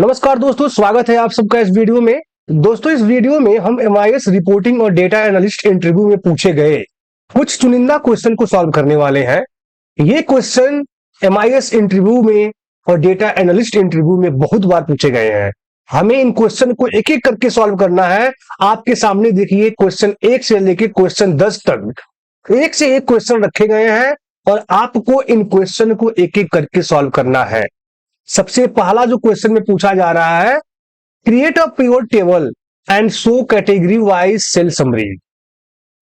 नमस्कार दोस्तों, स्वागत है आप सबका इस वीडियो में। दोस्तों, इस वीडियो में हम एमआईएस रिपोर्टिंग और डेटा एनालिस्ट इंटरव्यू में पूछे गए कुछ चुनिंदा क्वेश्चन को सॉल्व करने वाले हैं। ये क्वेश्चन एमआईएस इंटरव्यू में और डेटा एनालिस्ट इंटरव्यू में बहुत बार पूछे गए हैं। हमें इन क्वेश्चन को एक एक करके सॉल्व करना है। आपके सामने देखिए, क्वेश्चन 1 से लेकर क्वेश्चन 10 तक एक से एक क्वेश्चन रखे गए हैं और आपको इन क्वेश्चन को एक एक करके सॉल्व करना है। सबसे पहला जो क्वेश्चन में पूछा जा रहा है, create a pivot table and show category wise sale summary,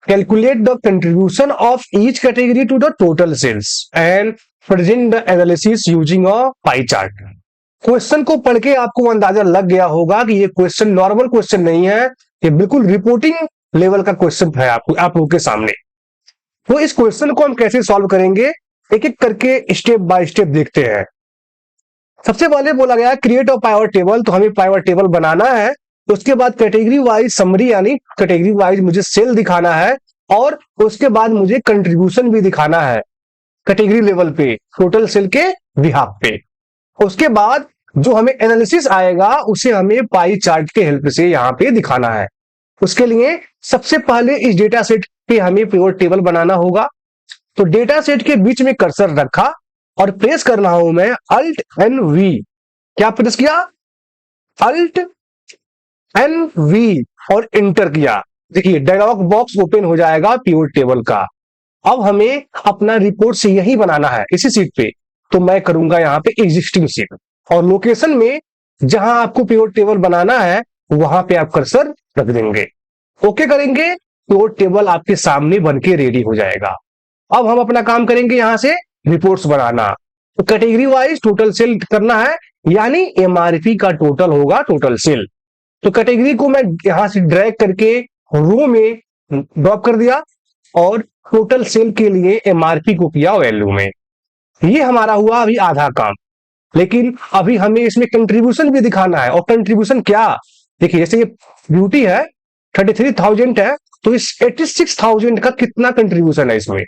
calculate the contribution of each category to the total sales and present the analysis using a pie chart. Question को पढ़ के आपको अंदाजा लग गया होगा कि ये क्वेश्चन नॉर्मल क्वेश्चन नहीं है, ये बिल्कुल रिपोर्टिंग लेवल का क्वेश्चन है आप लोगों के सामने। तो इस क्वेश्चन को हम कैसे सॉल्व करेंगे, एक एक करके स्टेप बाय स्टेप देखते हैं। सबसे पहले बोला गया क्रिएट अ पाइवट टेबल, तो हमें पाइवट टेबल बनाना है। उसके बाद कैटेगरी वाइज समरी, यानी कैटेगरी वाइज मुझे सेल दिखाना है और उसके बाद मुझे कंट्रीब्यूशन भी दिखाना है कैटेगरी लेवल पे, टोटल सेल के बिहाफ पे। उसके बाद जो हमें एनालिसिस आएगा उसे हमें पाई चार्ट के हेल्प से यहाँ पे दिखाना है। उसके लिए सबसे पहले इस डेटा सेट पे हमें पिवट टेबल बनाना होगा। तो डेटा सेट के बीच में कर्सर रखा और प्रेस कर रहा हूं मैं अल्ट एन वी। क्या प्रेस किया? अल्ट एन वी और इंटर किया। देखिए डायलॉग बॉक्स ओपन हो जाएगा पिवट टेबल का। अब हमें अपना रिपोर्ट से यही बनाना है इसी सीट पे, तो मैं करूंगा यहाँ पे एग्जिस्टिंग सीट और लोकेशन में जहां आपको पिवट टेबल बनाना है वहां पे आप कर्सर रख देंगे। ओके करेंगे, पिवट टेबल आपके सामने बनके रेडी हो जाएगा। अब हम अपना काम करेंगे यहां से रिपोर्ट्स बनाना। तो कैटेगरी वाइज टोटल सेल करना है, यानी एमआरपी का टोटल होगा टोटल सेल। तो कैटेगरी को मैं यहां से ड्रैग करके रो में ड्रॉप कर दिया और टोटल सेल के लिए एमआरपी को किया वैल्यू में। ये हमारा हुआ अभी आधा काम, लेकिन अभी हमें इसमें कंट्रीब्यूशन भी दिखाना है। और कंट्रीब्यूशन क्या, देखिए जैसे ये ब्यूटी है 33,000 है, तो इस 86,000 का कितना कंट्रीब्यूशन है इसमें।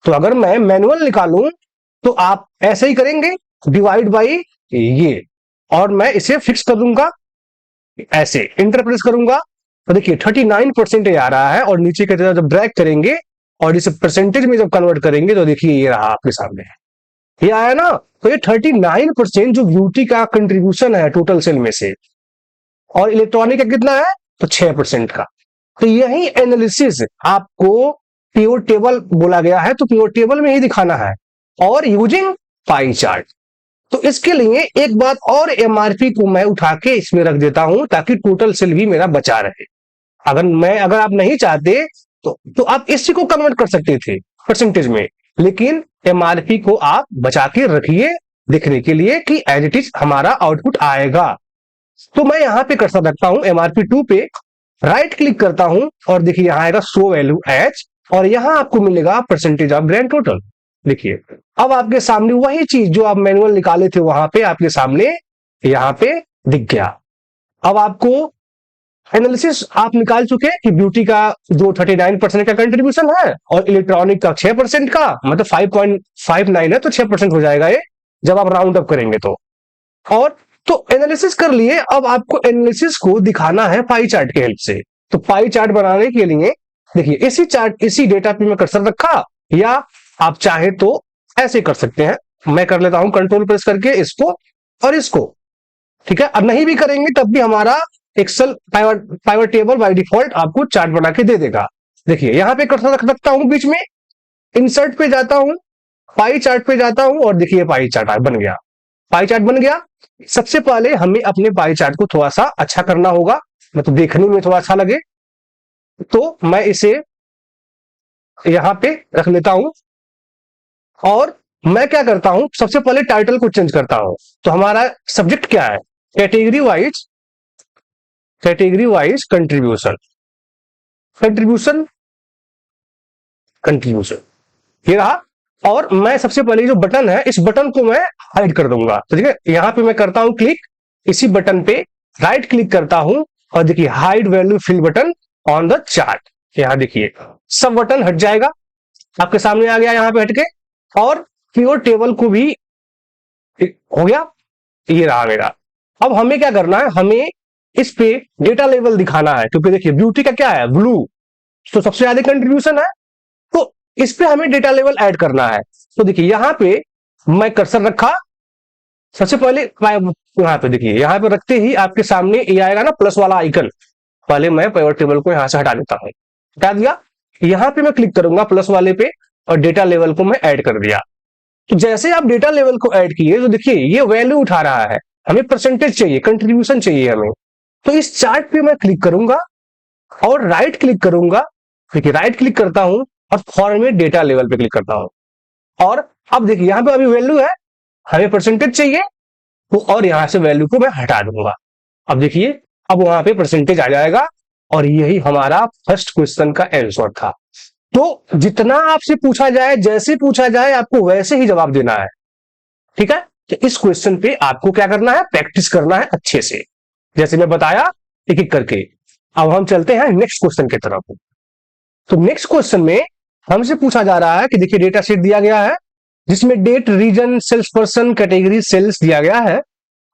तो अगर मैं मैनुअल निकालूं तो आप ऐसे ही करेंगे, डिवाइड बाई ये, और मैं इसे फिक्स कर दूंगा, ऐसे इंटर प्रेस करूंगा तो देखिए 39% आ रहा है। और नीचे की तरफ जब ड्रैग करेंगे और इसे परसेंटेज में जब कन्वर्ट करेंगे तो देखिए ये रहा आपके सामने, ये आया ना। तो ये 39% जो ब्यूटी का कंट्रीब्यूशन है टोटल सेल में से, और इलेक्ट्रॉनिक का कितना है तो 6% का। तो यही एनालिसिस आपको पिवट टेबल बोला गया है, तो पिवट टेबल में ही दिखाना है और यूजिंग पाई चार्ट। तो इसके लिए एक बात और, एमआरपी को मैं उठा के इसमें रख देता हूं ताकि टोटल सेल भी मेरा बचा रहे। अगर आप नहीं चाहते तो आप इसी को कन्वर्ट कर सकते थे परसेंटेज में, लेकिन एमआरपी को आप बचा के रखिए देखने के लिए कि एज इट इज हमारा आउटपुट आएगा। तो मैं यहां पे कर्सर रखता हूं एमआरपी 2 पे, राइट क्लिक करता हूं और देखिए यहां आएगा शो वैल्यू एच, और यहां आपको मिलेगा परसेंटेज ऑफ ग्रैंड टोटल। देखिए अब आपके सामने वही चीज जो आप मैनुअल निकाले थे वहां पे आपके सामने यहां पे दिख गया। अब आपको एनालिसिस आप निकाल चुके कि ब्यूटी का जो 39% का कंट्रीब्यूशन है और इलेक्ट्रॉनिक का 6% का, मतलब 5.59 है, तो 6% हो जाएगा ये जब आप राउंड अप करेंगे तो। और तो एनालिसिस कर लिए, अब आपको एनालिसिस को दिखाना है पाई चार्ट के हेल्प से। तो पाई चार्ट बनाने के लिए देखिए इसी डेटा पे मैं कर्सर रखा, या आप चाहे तो ऐसे कर सकते हैं। मैं कर लेता हूं कंट्रोल प्रेस करके इसको और इसको, ठीक है। अब नहीं भी करेंगे तब भी हमारा Excel pivot table by default आपको चार्ट बना के दे देगा। देखिए यहां पे कर्सर रख सकता हूं बीच में, इंसर्ट पे जाता हूं, पाई चार्ट पे जाता हूं और देखिए पाई चार्ट बन गया। पाई चार्ट बन गया। सबसे पहले हमें अपने पाई चार्ट को थोड़ा सा अच्छा करना होगा, मतलब देखने में थोड़ा अच्छा लगे। तो मैं इसे यहां पे रख लेता हूं और मैं क्या करता हूं, सबसे पहले टाइटल को चेंज करता हूं। तो हमारा सब्जेक्ट क्या है, कैटेगरी वाइज कंट्रीब्यूशन, कंट्रीब्यूशन ये रहा। और मैं सबसे पहले जो बटन है इस बटन को मैं हाइड कर दूंगा। तो ठीक है, यहां पे मैं करता हूं क्लिक, इसी बटन पे राइट क्लिक करता हूं और देखिए hide value field button on the chart. यहां देखिए सब बटन हट जाएगा, आपके सामने आ गया यहां पे हटके। और पिवट टेबल को भी हो गया, ये रहा मेरा। अब हमें क्या करना है, हमें इस पे डेटा लेवल दिखाना है, क्योंकि देखिए ब्यूटी का क्या है, ब्लू, तो सबसे ज्यादा कंट्रीब्यूशन है, तो इस पे हमें डेटा लेवल ऐड करना है। तो देखिए यहां पे मैं कर्सर रखा, सबसे पहले यहां पे देखिए, यहां पे रखते ही आपके सामने ये आएगा ना प्लस वाला आइकन, पहले मैं पिवट टेबल को यहां से हटा देता हूं, हटा दिया। यहां पे मैं क्लिक करूंगा प्लस वाले पे और डेटा लेवल को मैं ऐड कर दिया। तो जैसे आप डेटा लेवल को ऐड किए तो देखिए ये वैल्यू उठा रहा है, हमें परसेंटेज चाहिए, कंट्रीब्यूशन चाहिए हमें। तो इस चार्ट पे मैं क्लिक करूंगा और राइट क्लिक करूंगा, देखिए राइट क्लिक करता हूं और फॉर्मेट डेटा लेवल पे क्लिक करता हूं, और अब देखिए यहां पे अभी वैल्यू है, हमें परसेंटेज चाहिए, तो और यहां से वैल्यू को मैं हटा दूंगा। अब देखिए अब वहां पे परसेंटेज आ जाएगा, और यही हमारा फर्स्ट क्वेश्चन का आंसर था। तो जितना आपसे पूछा जाए, जैसे पूछा जाए, आपको वैसे ही जवाब देना है, ठीक है। तो इस क्वेश्चन पे आपको क्या करना है, प्रैक्टिस करना है अच्छे से, जैसे मैं बताया एक एक करके। अब हम चलते हैं नेक्स्ट क्वेश्चन की तरफ। तो नेक्स्ट क्वेश्चन में हमसे पूछा जा रहा है कि देखिए डेटा सेट दिया गया है जिसमें date, region, sales person, category, sales दिया गया है,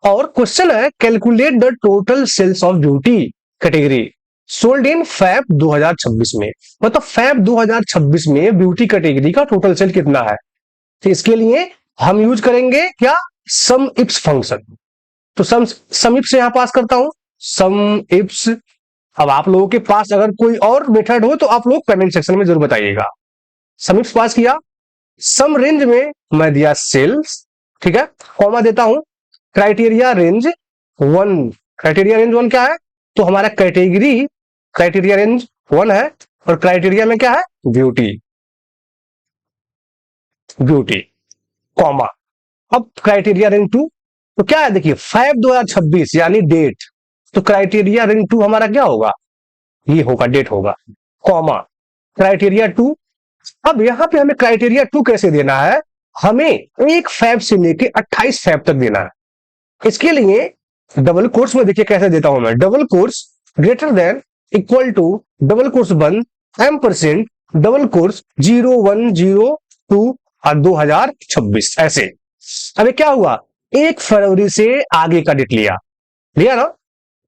और क्वेश्चन है calculate the total sales of beauty category sold in Feb 2026 में। मतलब फैब 2026 में ब्यूटी कैटेगरी का टोटल सेल कितना है। तो इसके लिए हम यूज करेंगे क्या, सम इप्स फंक्शन। तो सम इप्स यहां पास करता हूं, सम इप्स। अब आप लोगों के पास अगर कोई और मेथड हो तो आप लोग कमेंट सेक्शन में जरूर बताइएगा। सम इप्स पास किया, सम रेंज में मैं दिया सेल्स, ठीक है, कॉमा देता हूं, क्राइटेरिया रेंज 1। क्राइटेरिया रेंज 1 क्या है, तो हमारा कैटेगरी क्राइटेरिया रेंज 1 है, और क्राइटेरिया में क्या है, ब्यूटी, ब्यूटी, कॉमा। अब क्राइटेरिया रेंज 2, तो क्या है, देखिए फैब 2026 यानी डेट, तो क्राइटेरिया रेंज 2 हमारा क्या होगा, ये होगा, डेट होगा, कॉमा, क्राइटेरिया 2। अब यहां पे हमें क्राइटेरिया 2 कैसे देना है, हमें 1 फैब से लेके 28 फैब तक देना है। इसके लिए डबल कोर्स में देखिए कैसे देता हूं मैं, double quotes greater than equal to double quotes 1 M% double quotes 0102 और 2026 ऐसे। अबे क्या हुआ, 1 फरवरी से आगे का डेट लिया, लिया ना,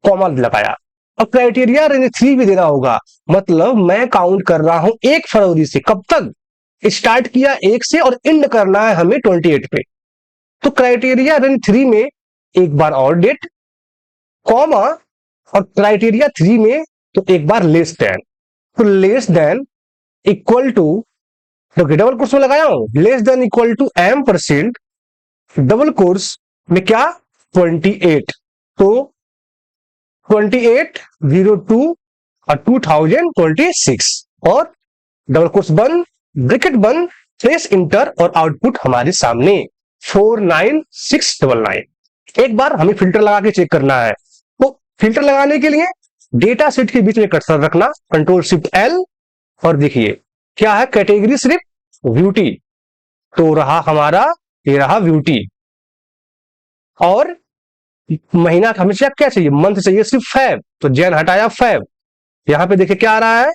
कॉमा लगाया। अब क्राइटेरिया रेंज 3 भी देना होगा, मतलब मैं काउंट कर रहा हूं 1 फरवरी से, कब तक स्टार्ट किया 1 से और एंड करना है हमें 28 पे। तो क्राइटेरिया रेंज 3 में एक बार और डेट, कॉमा, और क्राइटेरिया 3 में तो एक बार लेस देन, तो less than equal to, double quotes में लगाया हूं, less than equal to M% double quotes में क्या 28, तो 2802 और 2026, और डबल कोर्स बंद, ब्रैकेट बंद, प्रेस इंटर, और आउटपुट हमारे सामने 49699। एक बार हमें फिल्टर लगा के चेक करना है, तो फिल्टर लगाने के लिए डेटा सेट के बीच में कर्सर रखना, कंट्रोल शिफ्ट L, और देखिए क्या है, कैटेगरी सिर्फ ब्यूटी, तो रहा हमारा, ये रहा ब्यूटी, और महीना हमेशा क्या चाहिए, मंथ चाहिए सिर्फ फैब, तो जैन हटाया फैब। यहां पे देखिए क्या आ रहा है,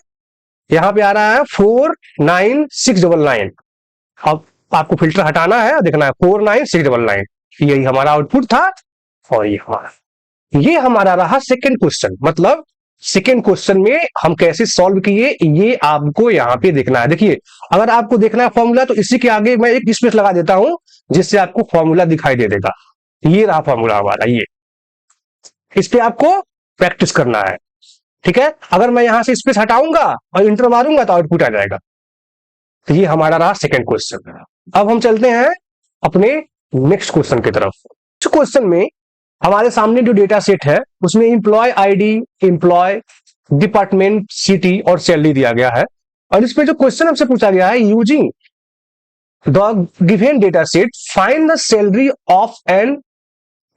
यहां पे आ रहा है 49699। अब आपको फिल्टर हटाना है, देखना है 49699, यही हमारा आउटपुट था, और ये हमारा रहा सेकंड क्वेश्चन। मतलब सेकंड क्वेश्चन में हम कैसे सॉल्व किए ये आपको यहां पे देखना है। देखिए अगर आपको देखना है फॉर्मूला, तो इसी के आगे मैं एक स्पेस लगा देता हूं जिससे आपको फॉर्मूला दिखाई दे देगा। ये रहा फॉर्मूला हमारा, ये इस पे आपको प्रैक्टिस करना है, ठीक है। अगर मैं यहां से स्पेस हटाऊंगा और इंटर मारूंगा तो आउटपुट आ जाएगा। तो ये हमारा रहा सेकंड क्वेश्चन। अब हम चलते हैं अपने नेक्स्ट क्वेश्चन की तरफ। इस क्वेश्चन में हमारे सामने जो डेटा सेट है उसमें employee ID, employee, department, city और सैलरी दिया गया है, और इस पे जो क्वेश्चन हमसे पूछा गया है, using the given data set find the salary of an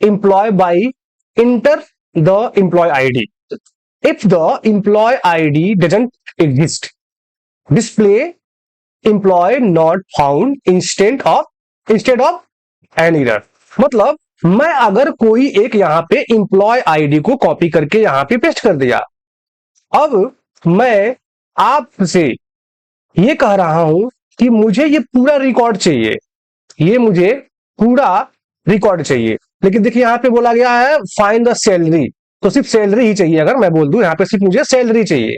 employee by enter the employee ID. If the employee ID doesn't exist, display employee not found instead of an error. मतलब मैं अगर कोई एक यहां पे एम्प्लॉय आईडी को copy करके यहां पे पेस्ट कर दिया, अब मैं आपसे ये कह रहा हूं कि मुझे ये पूरा रिकॉर्ड चाहिए, ये मुझे पूरा रिकॉर्ड चाहिए, लेकिन देखिए यहाँ पे बोला गया है फाइंड द सैलरी, तो सिर्फ सैलरी ही चाहिए। अगर मैं बोल दूं यहाँ पे सिर्फ मुझे सैलरी चाहिए,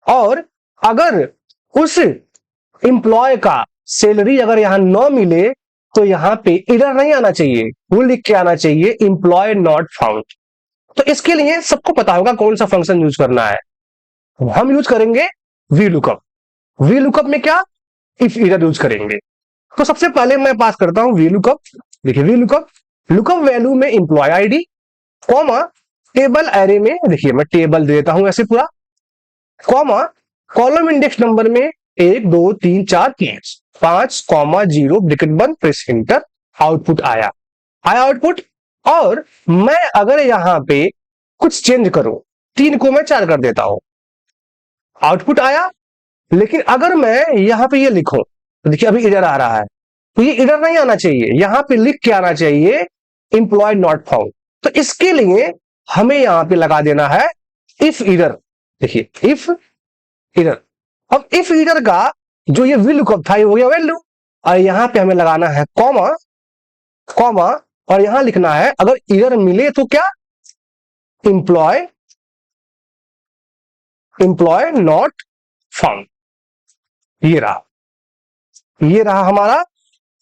और अगर उस एम्प्लॉय का सैलरी अगर यहाँ न मिले तो यहाँ पे एरर नहीं आना चाहिए, वो लिख के आना चाहिए एम्प्लॉय नॉट फाउंड। तो इसके लिए सबको पता होगा कौन सा फंक्शन यूज करना है। हम यूज करेंगे वी लुकअप। वी लुकअप में क्या, इफ एरर यूज करेंगे। तो सबसे पहले मैं पास करता हूं वी लुकअप। देखिए वी लुकअप, लुकअप वैल्यू में employee ID, comma table array में, देखिए मैं टेबल देता हूं ऐसे पूरा, कॉमा कॉलम इंडेक्स नंबर में 1 2 3 4 5 कॉमा 0 ब्रैकेट बंद, प्रेस एंटर, आउटपुट आया आउटपुट। और मैं अगर यहां पे कुछ चेंज करूं, 3 को मैं 4 कर देता हूं, आउटपुट आया। लेकिन अगर मैं यहां पे ये लिखूं तो देखिए अभी एरर आ रहा है, तो ये एरर नहीं आना चाहिए, यहां पे लिख के आना चाहिए एम्प्लॉय नॉट फाउंड। तो इसके लिए हमें यहां पे लगा देना है इफ एरर। देखिए इफ एरर, अब इफ एरर का जो ये वी लुकअप था ये हो गया वैल्यू, और यहां पे हमें लगाना है कॉमा, कॉमा, और यहां लिखना है अगर एरर मिले तो क्या, एम्प्लॉय नॉट फाउंड। ये रहा हमारा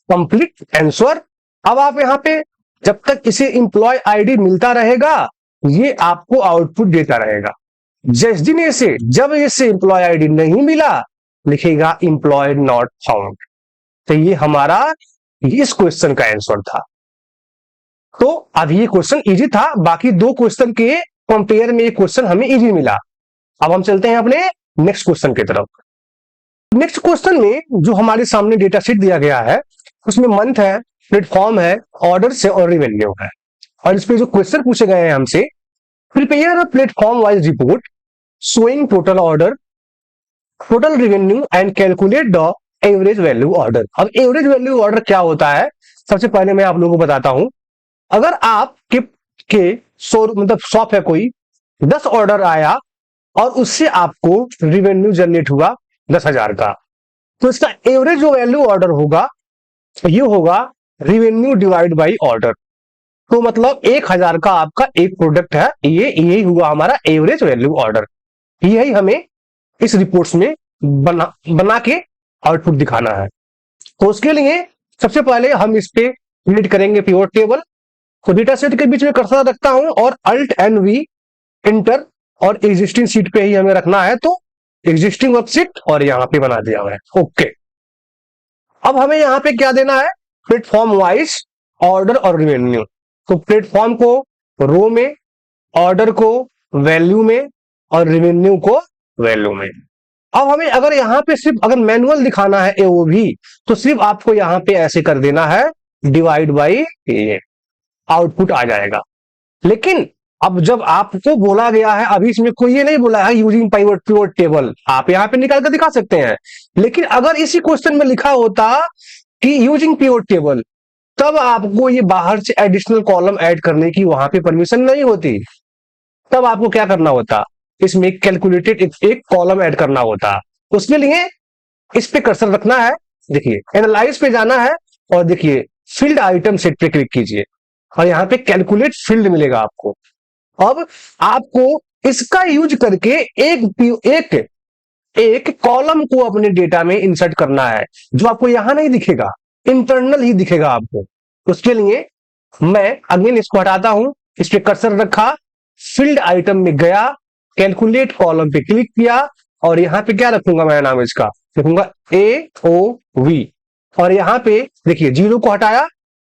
कंप्लीट आंसर। अब आप यहां पे जब तक इसे एम्प्लॉय आईडी मिलता रहेगा ये आपको आउटपुट देता रहेगा। जिस दिन इसे, जब इसे एम्प्लॉय आईडी नहीं मिला लिखेगा एम्प्लॉय नॉट फाउंड। तो ये हमारा इस क्वेश्चन का आंसर था। तो अब ये क्वेश्चन इजी था, बाकी 2 क्वेश्चन के कंपेयर में ये क्वेश्चन हमें इजी मिला। अब हम चलते हैं अपने नेक्स्ट क्वेश्चन की तरफ। नेक्स्ट क्वेश्चन में जो हमारे सामने डेटा शीट दिया गया है उसमें मंथ है, प्लेटफॉर्म है, ऑर्डर है और रिवेन्यू है। और इस पे जो क्वेश्चन पूछे गए हैं हमसे, prepare a platform wise report showing total order, total revenue and calculate the average value order. अब एवरेज वैल्यू ऑर्डर क्या होता है, सबसे पहले मैं आप लोगों को बताता हूं। अगर आपके मतलब शॉप है कोई, 10 ऑर्डर आया और उससे आपको रिवेन्यू जनरेट हुआ 10,000 का, तो इसका एवरेज जो वैल्यू ऑर्डर होगा ये होगा रिवेन्यू डिवाइड बाई ऑर्डर। तो मतलब 1,000 का आपका एक प्रोडक्ट है, ये यही हुआ हमारा एवरेज वैल्यू ऑर्डर। यही हमें इस रिपोर्ट्स में बना के आउटपुट दिखाना है। तो उसके लिए सबसे पहले हम इस पे क्रिएट करेंगे पिवट टेबल। तो डेटा सेट के बीच में कर्सर रखता हूं और अल्ट एंड वी इंटर, और एग्जिस्टिंग सीट पे ही हमें रखना है, तो एग्जिस्टिंग वर्कशीट और यहां पे बना दिया है। ओके, अब हमें यहां पे क्या देना है, प्लेटफॉर्म वाइज ऑर्डर और रिवेन्यू। तो प्लेटफॉर्म को रो में, ऑर्डर को वैल्यू में और रिवेन्यू को वैल्यू में। अब हमें अगर यहां पे सिर्फ अगर मैनुअल दिखाना है एओवी, तो सिर्फ आपको यहां पे ऐसे कर देना है डिवाइड बाई ए, आउटपुट आ जाएगा। लेकिन अब जब आपको बोला गया है, अभी इसमें कोई ये नहीं बोला है यूजिंग पिवट टेबल, आप यहां पे निकाल कर दिखा सकते हैं। लेकिन अगर इसी क्वेश्चन में लिखा होता कि यूजिंग पिवट टेबल, तब आपको ये बाहर से एडिशनल कॉलम ऐड करने की वहां पे परमिशन नहीं होती। तब आपको क्या करना होता, इसमें कैलकुलेटेड एक कॉलम ऐड करना होता। उसके लिए इस पे कर्सर रखना है, देखिए एनालाइज पे जाना है और देखिए फील्ड आइटम सेट पे क्लिक कीजिए और यहाँ पे कैलकुलेट फील्ड मिलेगा आपको। अब आपको इसका यूज करके एक कॉलम को अपने डेटा में इंसर्ट करना है, जो आपको यहां नहीं दिखेगा, इंटरनल ही दिखेगा आपको। उसके लिए मैं अगेन इसको हटाता हूं, इस पे कर्सर रखा, फील्ड आइटम में गया, कैलकुलेट कॉलम पे क्लिक किया और यहां पे क्या रखूंगा, मैं नाम इसका लिखूंगा AOV, और यहां पे देखिए 0 को हटाया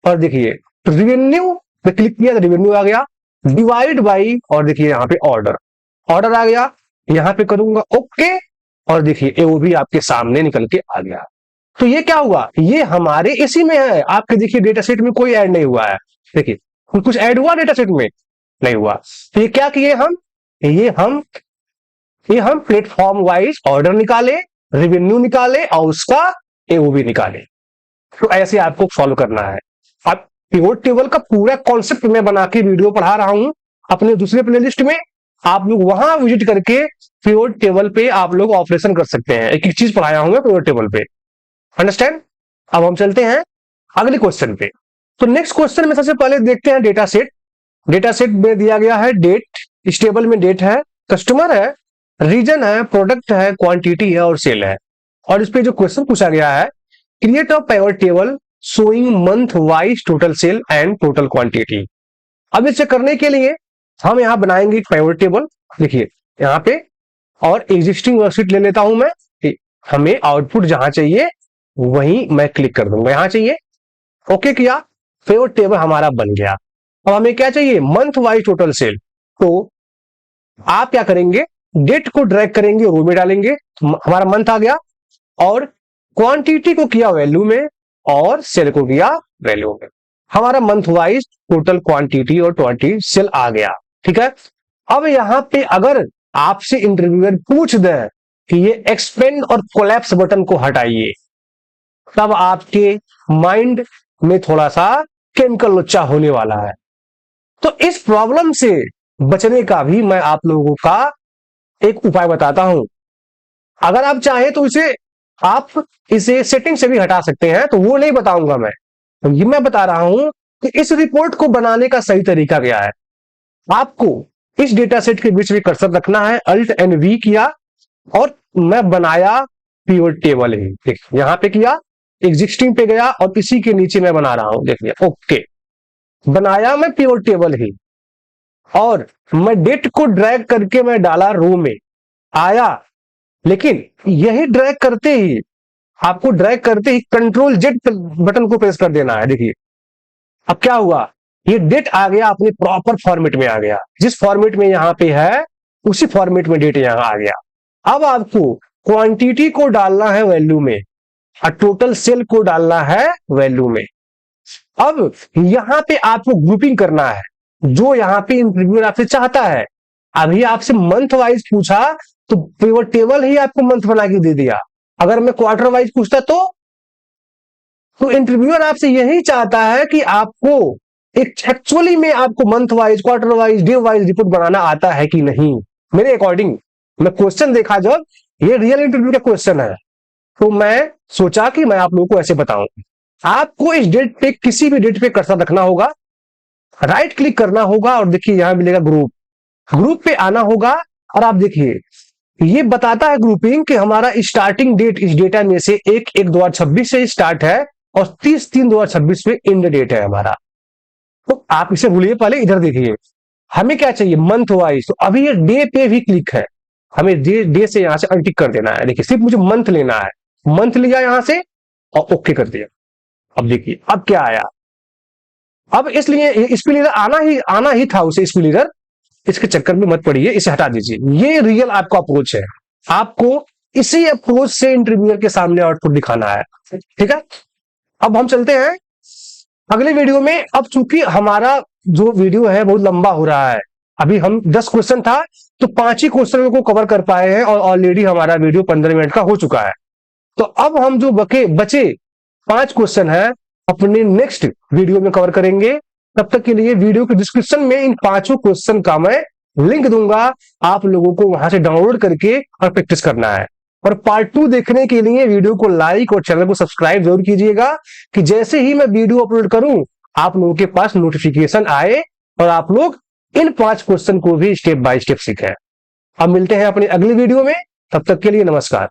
और देखिए रिवेन्यू पे क्लिक किया तो रिवेन्यू आ गया, डिवाइड बाई, और देखिए यहां पे ऑर्डर आ गया, यहां पे करूंगा ओके, और देखिए एओवी आपके सामने निकल के आ गया। तो ये क्या हुआ, ये हमारे इसी में है, आपके देखिए डेटा सेट में कोई ऐड नहीं हुआ है। देखिए कुछ ऐड हुआ डेटा सेट में नहीं हुआ। तो ये क्या किए हम, ये हम प्लेटफॉर्म वाइज ऑर्डर निकाले, रेवेन्यू निकाले और उसका एओवी निकाले। तो ऐसे आपको सॉल्व करना है। अब पिवट टेबल का पूरा कॉन्सेप्ट मैं बना के वीडियो पढ़ा रहा हूं अपने दूसरे प्लेलिस्ट में, आप लोग वहां विजिट करके पिवट टेबल पे आप लोग ऑपरेशन कर सकते हैं। एक एक चीज पढ़ाया हूं मैं पिवट टेबल पे, अंडरस्टैंड। अब हम चलते हैं अगले क्वेश्चन पे। तो नेक्स्ट क्वेश्चन में सबसे पहले देखते हैं डेटा सेट। डेटा सेट में दिया गया है डेट, इस टेबल में डेट है, कस्टमर है, रीजन है, प्रोडक्ट है, क्वांटिटी है और सेल है। और इस पे जो क्वेश्चन पूछा गया है, create a pivot table showing month wise total sale and total quantity. अब इसे करने के लिए हम यहां बनाएंगे एक पिवट टेबल। देखिए यहां पे, और एग्जिस्टिंग वर्कशीट ले लेता हूं मैं, हमें आउटपुट जहां चाहिए वहीं मैं क्लिक कर दूंगा, यहां चाहिए, ओके किया, पिवट टेबल हमारा बन गया। अब हमें क्या चाहिए, मंथ वाइज टोटल सेल। तो आप क्या करेंगे, डेट को ड्रैग करेंगे, रो में डालेंगे, तो हमारा मंथ आ गया, और क्वांटिटी को किया वैल्यू में और सेल को किया वैल्यू में, हमारा मंथ वाइज टोटल क्वांटिटी और 20 सेल आ गया। ठीक है। अब यहां पे अगर आपसे इंटरव्यूअर पूछ दे कि ये एक्सपेंड और कोलैप्स बटन को हटाइए, तब आपके माइंड में थोड़ा सा केमिकल लोचा होने वाला है। तो इस प्रॉब्लम से बचने का भी मैं आप लोगों का एक उपाय बताता हूं। अगर आप चाहे तो इसे सेटिंग से भी हटा सकते हैं, तो वो नहीं बताऊंगा मैं। तो ये मैं बता रहा हूं कि इस रिपोर्ट को बनाने का सही तरीका क्या है। आपको इस डेटा सेट के बीच में कर्सर रखना है, अल्ट एंड वी किया और मैं बनाया पिवट टेबल ही। देखिए यहां पे किया, एग्जिस्टिंग पे गया और इसी के नीचे मैं बना रहा हूं। देखिए ओके, बनाया मैं पिवट टेबल ही, और मैं डेट को ड्रैग करके मैं डाला रो में, आया, लेकिन यही ड्रैग करते ही, आपको ड्रैग करते ही कंट्रोल जेड बटन को प्रेस कर देना है। देखिए अब क्या हुआ, ये डेट आ गया, अपने प्रॉपर फॉर्मेट में आ गया, जिस फॉर्मेट में यहां पे है उसी फॉर्मेट में डेट यहां आ गया। अब आपको क्वांटिटी को डालना है वैल्यू में और टोटल सेल को डालना है वैल्यू में। अब यहां पे आपको ग्रुपिंग करना है, जो यहां पे इंटरव्यूअर आपसे चाहता है। अभी आपसे मंथ वाइज पूछा तो पिवट टेबल ही आपको मंथ बना के दे दिया। अगर मैं क्वार्टर वाइज पूछता तो इंटरव्यूअर आपसे यही चाहता है कि आपको एक्चुअली में आपको month wise, quarter wise, day wise report बनाना आता है कि नहीं। मेरे अकॉर्डिंग मैं क्वेश्चन देखा, जब ये रियल इंटरव्यू का क्वेश्चन है, तो मैं सोचा कि मैं आप लोगों को ऐसे बताऊं। आपको इस डेट पे, किसी भी डेट पे कर्सर रखना होगा, राइट क्लिक करना होगा और देखिए यहां मिलेगा ग्रुप, ग्रुप पे आना होगा। और आप देखिए ये बताता है ग्रुपिंग कि हमारा स्टार्टिंग डेट इस डेटा में से 1/1/2026 से स्टार्ट है और 30/3/2026 में एंड डेट है हमारा। तो आप इसे भूलिए, पहले इधर देखिए हमें क्या चाहिए, मंथ वाइज। तो अभी ये डे पे भी क्लिक है, हमें डे से यहां से अनटिक कर देना है। देखिए सिर्फ मुझे मंथ लेना है, मंथ लिया यहां से और ओके कर दिया। अब देखिए अब क्या आया, अब इसलिए स्पिलिटर आना ही था उसे, स्पिलिटर, इसके चक्कर में मत पड़िए, इसे हटा दीजिए। ये रियल आपका अप्रोच है, आपको इसी अप्रोच से इंटरव्यूअर के सामने आउटपुट दिखाना है। ठीक है। अब हम चलते हैं अगले वीडियो में। अब चूंकि हमारा जो वीडियो है बहुत लंबा हो रहा है, अभी हम 10 क्वेश्चन था तो 5 ही क्वेश्चन को कवर कर पाए हैं और ऑलरेडी हमारा वीडियो 15 मिनट का हो चुका है। तो अब हम जो बचे 5 क्वेश्चन है अपने नेक्स्ट वीडियो में कवर करेंगे। तब तक के लिए वीडियो के डिस्क्रिप्शन में इन 5 क्वेश्चन का मैं लिंक दूंगा, आप लोगों को वहां से डाउनलोड करके और प्रैक्टिस करना है। और पार्ट 2 देखने के लिए वीडियो को लाइक और चैनल को सब्सक्राइब जरूर कीजिएगा, कि जैसे ही मैं वीडियो अपलोड करूं आप लोगों के पास नोटिफिकेशन आए और आप लोग इन 5 क्वेश्चन को भी स्टेप बाय स्टेप सीखें। अब मिलते हैं अपनी अगली वीडियो में, तब तक के लिए नमस्कार।